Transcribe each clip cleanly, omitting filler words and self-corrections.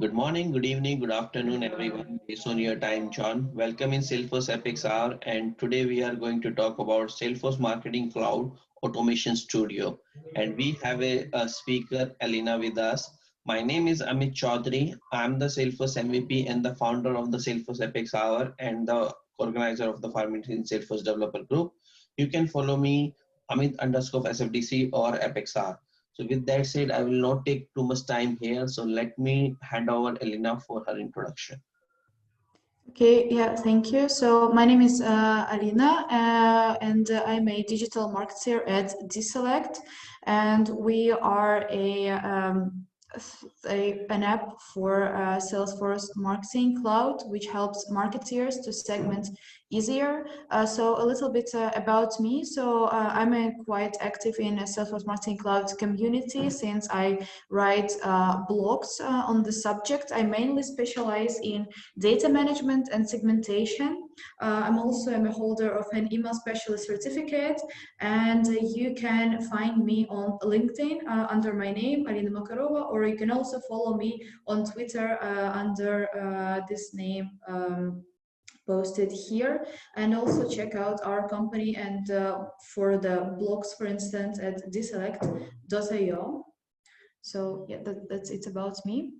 Good morning, good evening, good afternoon, everyone. Based on your time, John. Welcome in Salesforce Epics Hour. And today we are going to talk about Salesforce Marketing Cloud Automation Studio. And we have a speaker, Alina, with us. My name is Amit Chaudhary. I'm the Salesforce MVP and the founder of the Salesforce Epics Hour and the organizer of the Farmington Salesforce Developer Group. You can follow me, Amit_SFDC or Epics Hour. So with that said, I will not take too much time here. So let me hand over Elena for her introduction. Okay, yeah, thank you. So my name is Alina, and I'm a digital marketer at Deselect, and we are an app for Salesforce Marketing Cloud, which helps marketeers to segment easier. So a little bit about me. So I'm quite active in a Salesforce Marketing Cloud community since I write blogs on the subject. I mainly specialize in data management and segmentation. I'm also a holder of an email specialist certificate, and you can find me on LinkedIn under my name, Alina Makarova, or you can also follow me on Twitter under this name posted here, and also check out our company and for the blogs, for instance, at deselect.io. So yeah, that's it about me.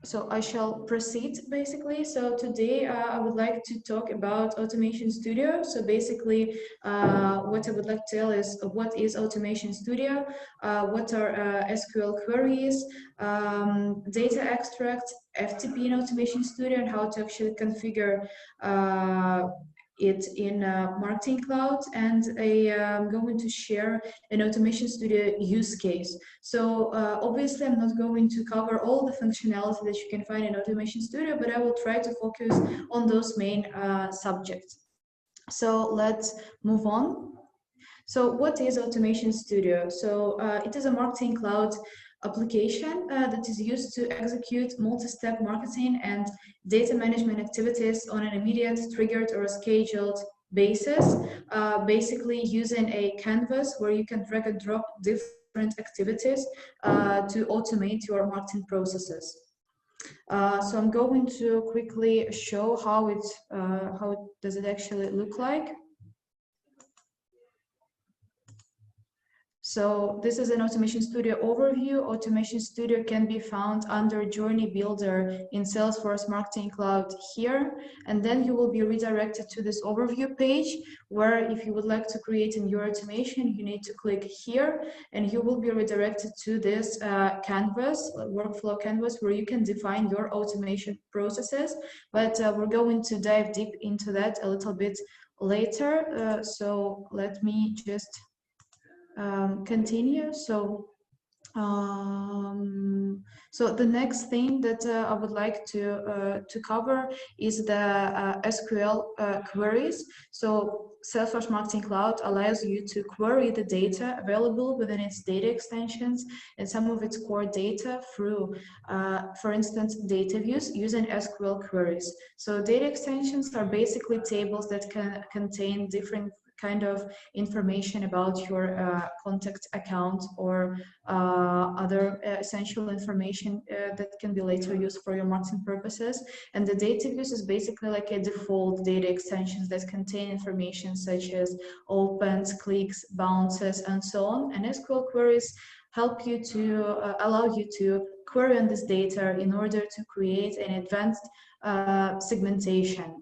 So I shall proceed basically. So today I would like to talk about Automation Studio. So basically what I would like to tell is what is Automation Studio, what are SQL queries, data extract, FTP in Automation Studio, and how to actually configure it in Marketing Cloud, and I'm going to share an Automation Studio use case. So obviously I'm not going to cover all the functionality that you can find in Automation Studio, but I will try to focus on those main subjects. So let's move on. So what is Automation Studio? So it is a Marketing Cloud application that is used to execute multi-step marketing and data management activities on an immediate, triggered, or scheduled basis, basically using a canvas where you can drag and drop different activities to automate your marketing processes. So I'm going to quickly show how does it actually look like. So this is an Automation Studio overview. Automation Studio can be found under Journey Builder in Salesforce Marketing Cloud here. And then you will be redirected to this overview page where if you would like to create a new automation, you need to click here and you will be redirected to this canvas, workflow canvas, where you can define your automation processes. But we're going to dive deep into that a little bit later. So let me just continue. So the next thing that I would like to cover is the SQL queries. So Salesforce Marketing Cloud allows you to query the data available within its data extensions and some of its core data through, for instance, data views using SQL queries. So data extensions are basically tables that can contain different kind of information about your contact account or other essential information that can be later used for your marketing purposes. And the data views is basically like a default data extensions that contain information such as opens, clicks, bounces, and so on. And SQL queries help you to allow you to query on this data in order to create an advanced segmentation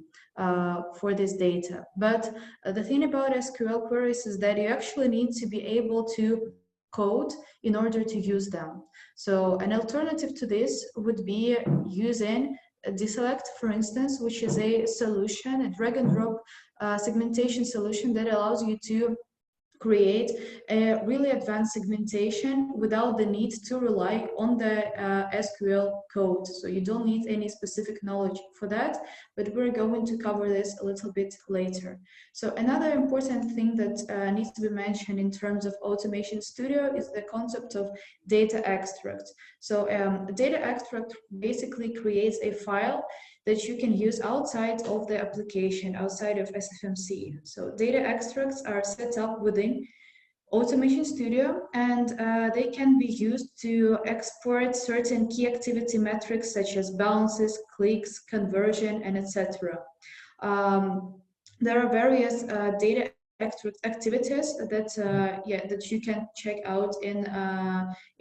for this data. But the thing about SQL queries is that you actually need to be able to code in order to use them. So an alternative to this would be using Deselect, for instance, which is a solution, a drag and drop segmentation solution that allows you to create a really advanced segmentation without the need to rely on the SQL code. So you don't need any specific knowledge for that, but we're going to cover this a little bit later. So another important thing that needs to be mentioned in terms of Automation Studio is the concept of data extract. So data extract basically creates a file that you can use outside of the application, outside of SFMC. So data extracts are set up within Automation Studio, and they can be used to export certain key activity metrics such as balances, clicks, conversion, and etc. Um, there are various data activities that you can check out in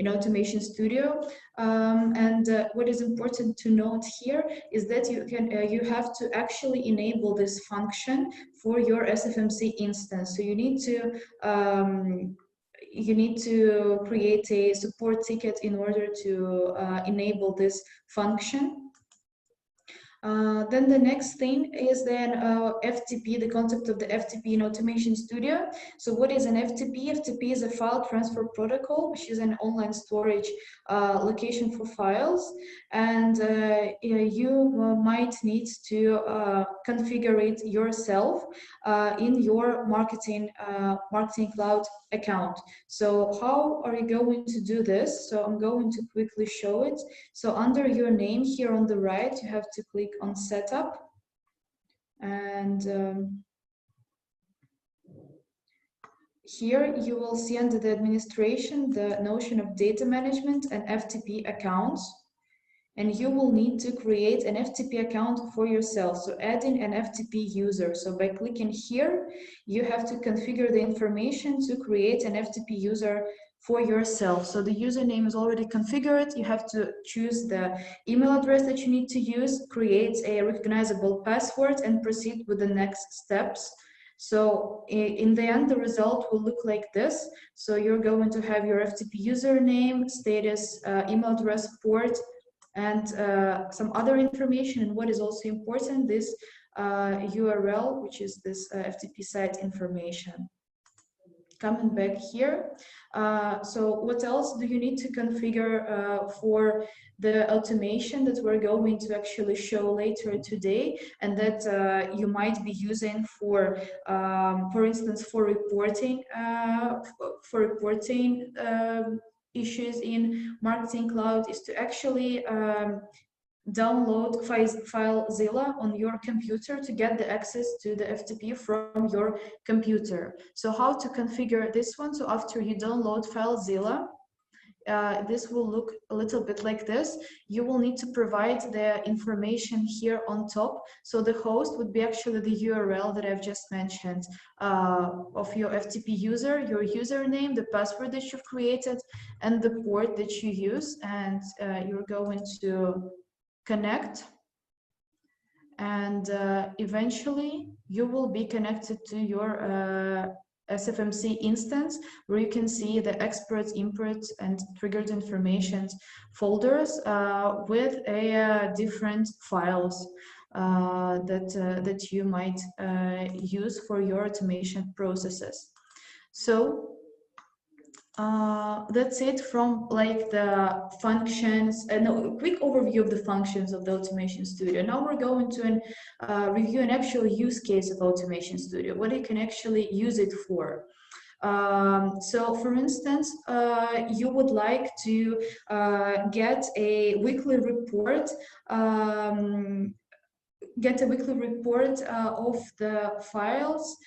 Automation Studio. And what is important to note here is that you have to actually enable this function for your SFMC instance. So you need to create a support ticket in order to enable this function. Then the next thing is then FTP, the concept of the FTP in Automation Studio. So what is an FTP? FTP is a file transfer protocol, which is an online storage location for files. And you might need to configure it yourself in your marketing cloud account. So how are you going to do this? So I'm going to quickly show it. So under your name here on the right, you have to click on setup, and here you will see under the administration the notion of data management and FTP accounts. And you will need to create an FTP account for yourself. So adding an FTP user. So by clicking here, you have to configure the information to create an FTP user for yourself. So the username is already configured. You have to choose the email address that you need to use, create a recognizable password, and proceed with the next steps. So in the end, the result will look like this. So you're going to have your FTP username, status, email address, port, and some other information. And what is also important, this URL, which is this FTP site information. Coming back here, so what else do you need to configure for the automation that we're going to actually show later today, and that you might be using for instance, for reporting issues in Marketing Cloud, is to actually download FileZilla on your computer to get the access to the FTP from your computer. So how to configure this one? So after you download FileZilla, this will look a little bit like this. You will need to provide the information here on top. So the host would be actually the URL that I've just mentioned of your FTP user, your username, the password that you've created, and the port that you use. And you're going to connect, and eventually you will be connected to your SFMC instance, where you can see the export, import, and triggered information folders with different files that you might use for your automation processes. So that's it from like the functions, no, a quick overview of the functions of the Automation Studio. Now we're going to review an actual use case of Automation Studio, what you can actually use it for. So for instance, you would like to get a weekly report of the files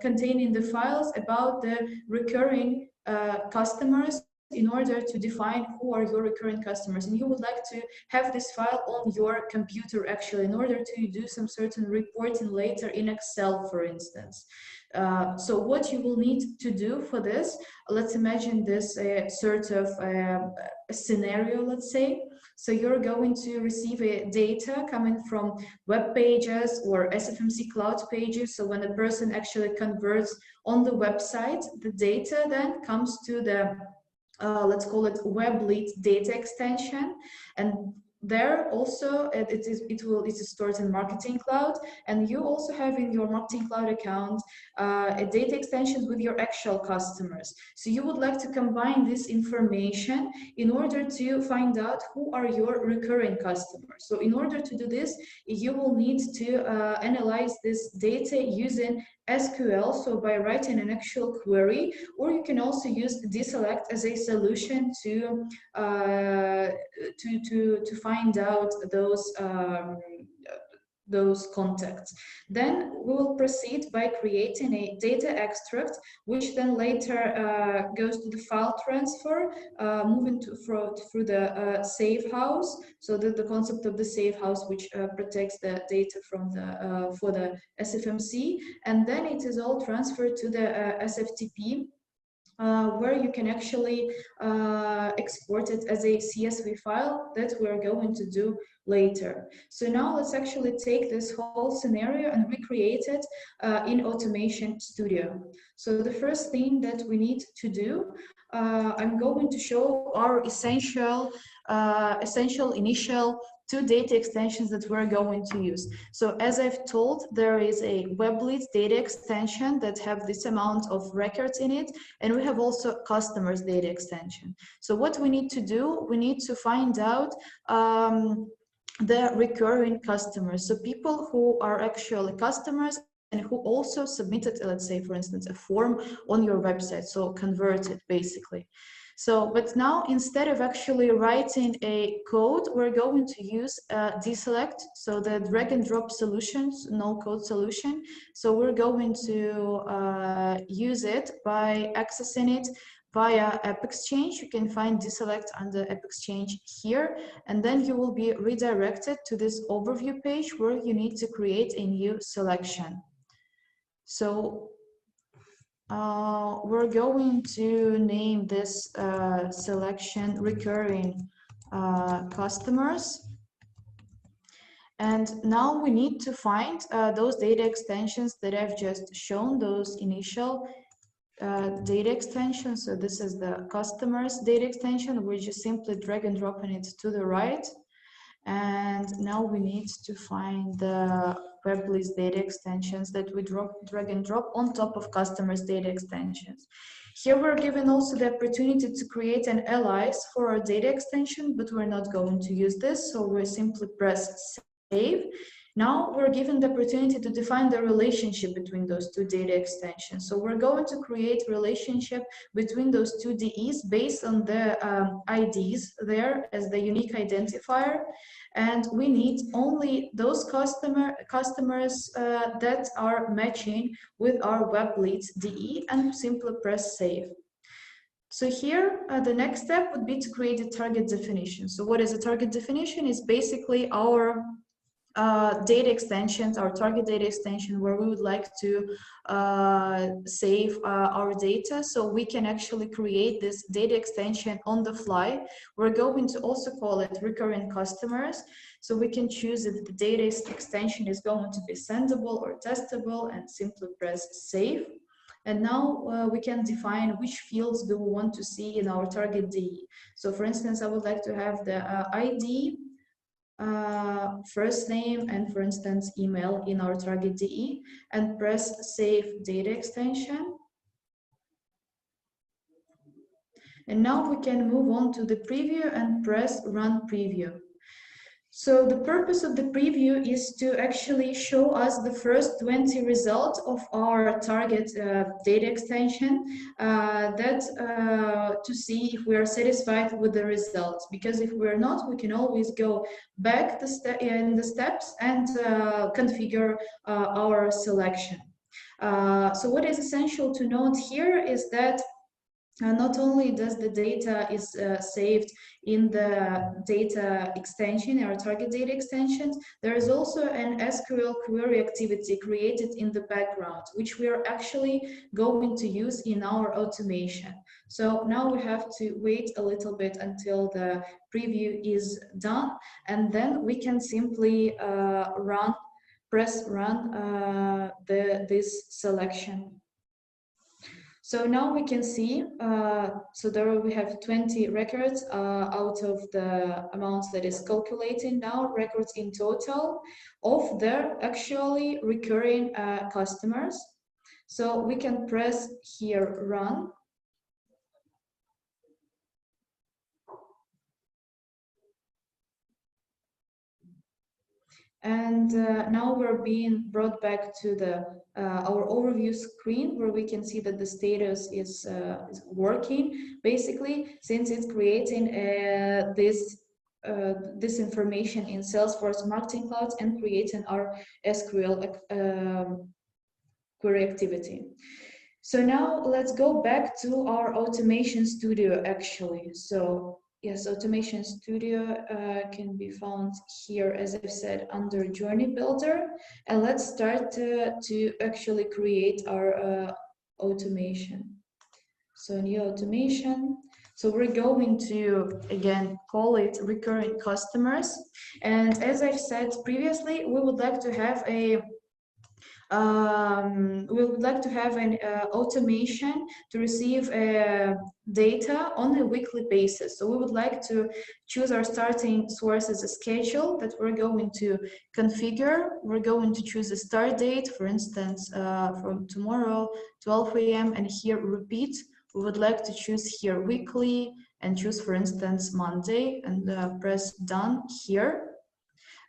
containing the files about the recurring customers, in order to define who are your recurring customers. And you would like to have this file on your computer actually, in order to do some certain reporting later in Excel, for instance. So what you will need to do for this, let's imagine this sort of scenario, let's say. So you're going to receive data coming from web pages or SFMC cloud pages. So when a person actually converts on the website, the data then comes to the let's call it web lead data extension, and there also it is stored in Marketing Cloud, and you also have in your Marketing Cloud account a data extension with your actual customers. So you would like to combine this information in order to find out who are your recurring customers. So in order to do this, you will need to analyze this data using SQL, so by writing an actual query, or you can also use deselect as a solution to find out those those contacts. Then we will proceed by creating a data extract, which then later goes to the file transfer, moving through the safe house. So that the concept of the safe house, which protects the data from the for the SFMC, and then it is all transferred to the SFTP, where you can actually export it as a CSV file that we're going to do later. So now let's actually take this whole scenario and recreate it in Automation Studio. So the first thing that we need to do, I'm going to show our essential initial two data extensions that we're going to use. So as I've told, there is a WebLeads data extension that have this amount of records in it, and we have also customers data extension. So what we need to do, we need to find out the recurring customers. So people who are actually customers and who also submitted, let's say, for instance, a form on your website, so converted basically. So, but now instead of actually writing a code, we're going to use deselect, so the drag and drop solutions, no code solution. So we're going to use it by accessing it via AppExchange. You can find deselect under AppExchange here, and then you will be redirected to this overview page where you need to create a new selection. So we're going to name this selection recurring customers. And now we need to find those data extensions that I've just shown, those initial data extensions. So this is the customers data extension. We're just simply drag and dropping it to the right. And now we need to find the WebLeads data extensions that we drag and drop on top of customers data extensions. Here we're given also the opportunity to create an alias for our data extension, but we're not going to use this. So we simply press save. Now we're given the opportunity to define the relationship between those two data extensions. So we're going to create relationship between those two DEs based on the IDs there as the unique identifier. And we need only those customers that are matching with our WebLeads DE, and simply press save. So here, the next step would be to create a target definition. So what is a target definition? Is basically our data extensions, our target data extension, where we would like to save our data. So we can actually create this data extension on the fly. We're going to also call it recurring customers. So we can choose if the data extension is going to be sendable or testable, and simply press save. And now we can define which fields do we want to see in our target DE. So for instance, I would like to have the ID, first name, and for instance email in our target DE, and press save data extension. And now we can move on to the preview and press run preview. So the purpose of the preview is to actually show us the first 20 results of our target data extension, to see if we are satisfied with the results. Because if we're not, we can always go back in the steps and configure our selection. So what is essential to note here is that not only does the data is saved in the data extension, our target data extensions, there is also an SQL query activity created in the background, which we are actually going to use in our automation. So now we have to wait a little bit until the preview is done, and then we can simply press run this selection. So now we can see, so there we have 20 records out of the amounts that is calculating now, records in total of their actually recurring customers. So we can press here run. And now we're being brought back to the our overview screen, where we can see that the status is working, basically, since it's creating this this information in Salesforce Marketing Cloud and creating our SQL query activity. So now let's go back to our Automation Studio actually. So yes, Automation Studio can be found here, as I've said, under Journey Builder. And let's start to actually create our automation. So new automation. So we're going to, again, call it recurring customers. And as I've said previously, we would like to have an automation to receive data on a weekly basis. So we would like to choose our starting source as a schedule that we're going to configure. We're going to choose a start date, for instance, from tomorrow, 12 a.m. and here repeat. We would like to choose here weekly and choose, for instance, Monday and press done here.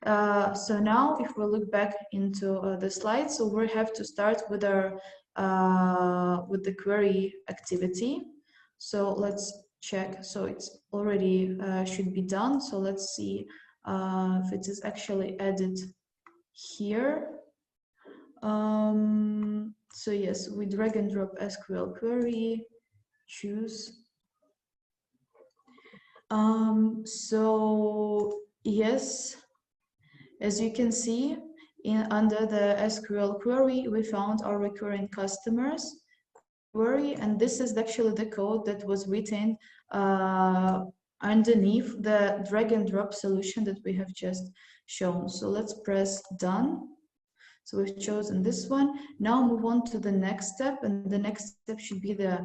So now if we look back into the slide, so we have to start with our with the query activity. So let's check. So it's already should be done. So let's see if it is actually added here. So yes, we drag and drop SQL query, choose. So yes, as you can see, under the SQL query, we found our recurring customers query, and this is actually the code that was written underneath the drag and drop solution that we have just shown. So let's press done. So we've chosen this one. Now move on to the next step, and the next step should be the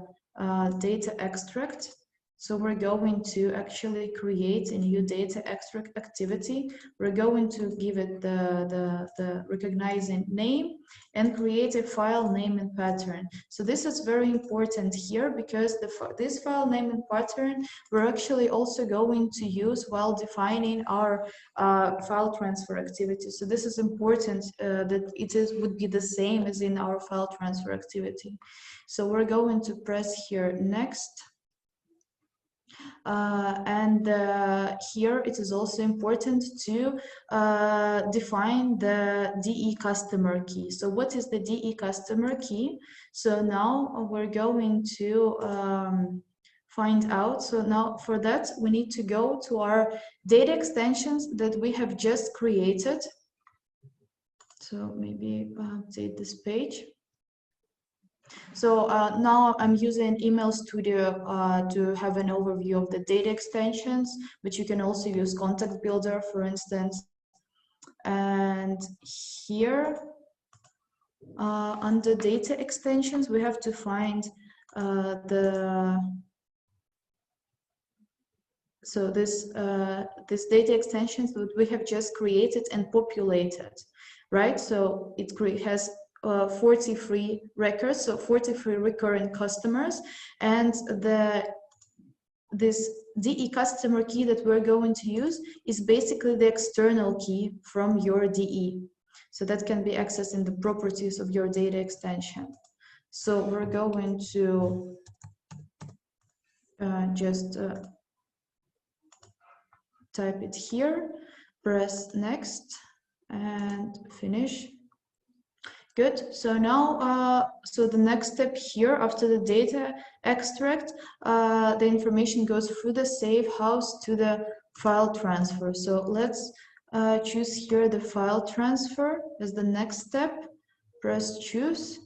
data extract. So we're going to actually create a new data extract activity. We're going to give it the recognizing name and create a file name and pattern. So this is very important here because this file name and pattern we're actually also going to use while defining our file transfer activity. So this is important that would be the same as in our file transfer activity. So we're going to press here next. Here it is also important to define the DE customer key. So what is the DE customer key? So now we're going to find out. So now for that, we need to go to our data extensions that we have just created. So maybe update this page. So now I'm using Email Studio to have an overview of the data extensions, but you can also use Contact Builder, for instance. And here, under data extensions, we have to find this data extensions that we have just created and populated, right? So it has 43 records, so 43 recurring customers, and this DE customer key that we're going to use is basically the external key from your DE. So that can be accessed in the properties of your data extension. So we're going to just type it here, press next and finish. Good. So now, so the next step here after the data extract, the information goes through the safe house to the file transfer. So let's choose here the file transfer as the next step. Press choose,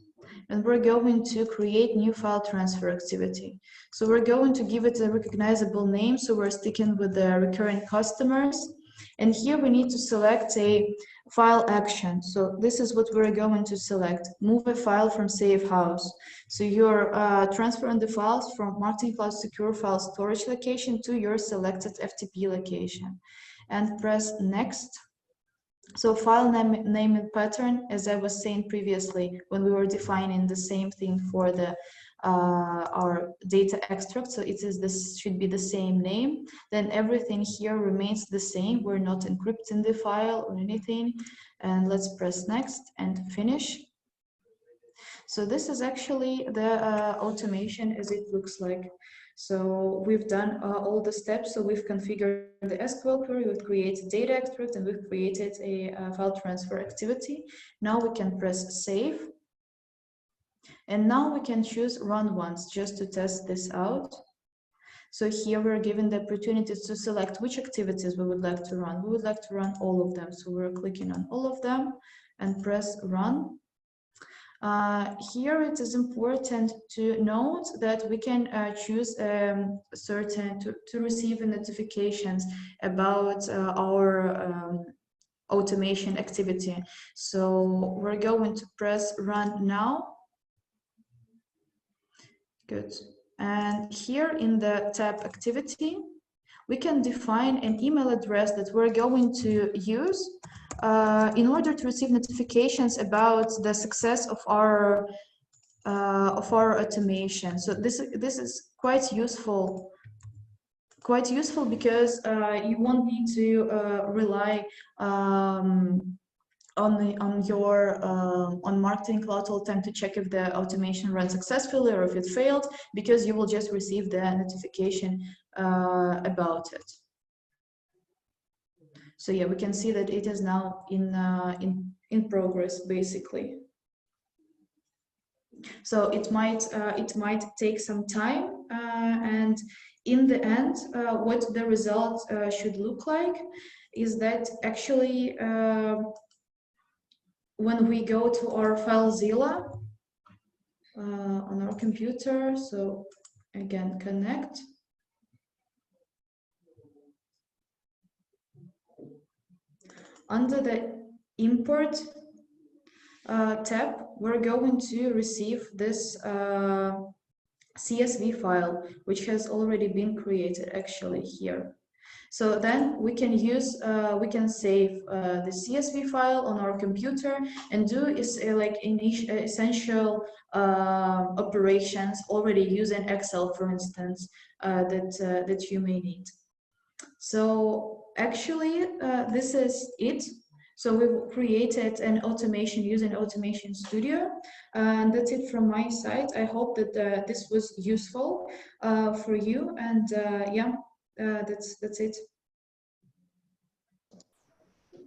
and we're going to create new file transfer activity. So we're going to give it a recognizable name. So we're sticking with the recurring customers. And here we need to select a file action. So this is what we're going to select. Move a file from safe house. So you're transferring the files from Marketing Cloud Secure File Storage location to your selected FTP location. And press next. So file name and pattern, as I was saying previously, when we were defining the same thing for the our data extract, so this should be the same name, then everything here remains the same. We're not encrypting the file or anything. And let's press next and finish. So this is actually the automation as it looks like. So we've done all the steps. So we've configured the SQL query, we've created data extract, and we've created a file transfer activity. Now we can press save. And now we can choose run once just to test this out. So here we're given the opportunity to select which activities we would like to run. We would like to run all of them. So we're clicking on all of them and press run. Here it is important to note that we can choose certain to receive notifications about our automation activity. So we're going to press run now. Good. And here in the tab activity, we can define an email address that we're going to use in order to receive notifications about the success of our automation. So this is quite useful because you won't need to rely on your on Marketing Cloud all the time to check if the automation ran successfully or if it failed, because you will just receive the notification about it. So yeah, we can see that it is now in progress basically. So it might take some time, and in the end, what the result should look like is that actually when we go to our FileZilla on our computer, so again, connect. Under the import tab, we're going to receive this CSV file, which has already been created actually here. So then we can use, we can save the CSV file on our computer and do like essential operations already using Excel, for instance, that you may need. So actually, this is it. So we've created an automation using Automation Studio, and that's it from my side. I hope that this was useful for you, and yeah, that's it.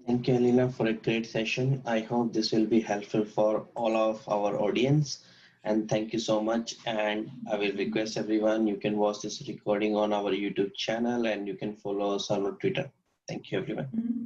Thank you, Alina, for a great session. I hope this will be helpful for all of our audience. And thank you so much. And I will request everyone, you can watch this recording on our YouTube channel and you can follow us on our Twitter. Thank you, everyone.